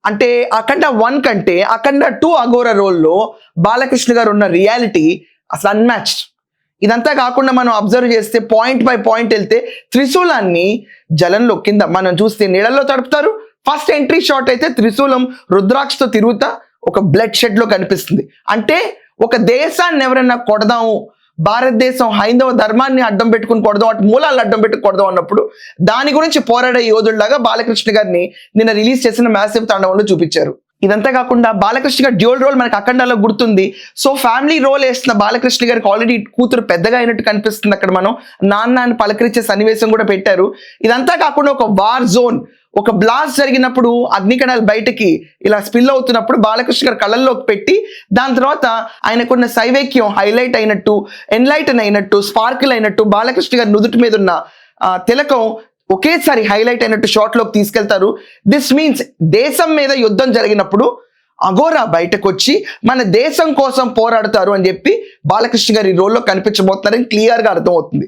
అంటే అఖండ 1 కంటే అఖండ 2 అఘోరా రోల్లో బాలకృష్ణ గారు ఉన్న రియాలిటీ అసలు అన్మ్యాచ్డ్. ఇదంతా కాకుండా మనం అబ్జర్వ్ చేస్తే పాయింట్ బై పాయింట్ వెళ్తే త్రిశూలాన్ని జలంలో కింద మనం చూస్తే నీళ్ళల్లో తడుపుతారు. ఫస్ట్ ఎంట్రీ షాట్ అయితే త్రిశూలం రుద్రాక్షతో తిరుగుతా ఒక బ్లడ్ షెడ్ లో కనిపిస్తుంది. అంటే ఒక దేశాన్ని ఎవరైనా కొడదాము, భారతదేశం హైందవ ధర్మాన్ని అడ్డం పెట్టుకుని కొడదాం, అటు మూలాలను అడ్డం పెట్టుకుని కొడదాం అన్నప్పుడు దాని గురించి పోరాడే యోధుల్లాగా బాలకృష్ణ గారిని నిన్న రిలీజ్ చేసిన మ్యాసివ్ తాండవంలో చూపించారు. ఇదంతా కాకుండా బాలకృష్ణ గారి డ్యూల్ రోల్ మనకు అఖండాలో గుర్తుంది. సో ఫ్యామిలీ రోల్ వేస్తున్న బాలకృష్ణ గారికి ఆల్రెడీ కూతురు పెద్దగా అయినట్టు కనిపిస్తుంది. అక్కడ మనం నాన్న అని పలకరించే సన్నివేశం కూడా పెట్టారు. ఇదంతా కాకుండా ఒక వార్ జోన్, ఒక బ్లాస్ట్ జరిగినప్పుడు అగ్నికణాలు బయటకి ఇలా స్పిల్ అవుతున్నప్పుడు బాలకృష్ణ గారు కళ్ళల్లోకి పెట్టి దాని తర్వాత ఆయనకున్న సైవేక్యం హైలైట్ అయినట్టు, ఎన్లైటన్ అయినట్టు, స్పార్కిల్ అయినట్టు, బాలకృష్ణ గారి నుదుటి మీద ఉన్న తిలకం ఒకేసారి హైలైట్ అయినట్టు షాట్ లోకి తీసుకెళ్తారు. దిస్ మీన్స్ దేశం మీద యుద్ధం జరిగినప్పుడు అఘోరా బయటకు వచ్చి మన దేశం కోసం పోరాడతారు అని చెప్పి బాలకృష్ణ గారి రోల్లో కనిపించబోతున్నారని క్లియర్ గా అర్థమవుతుంది.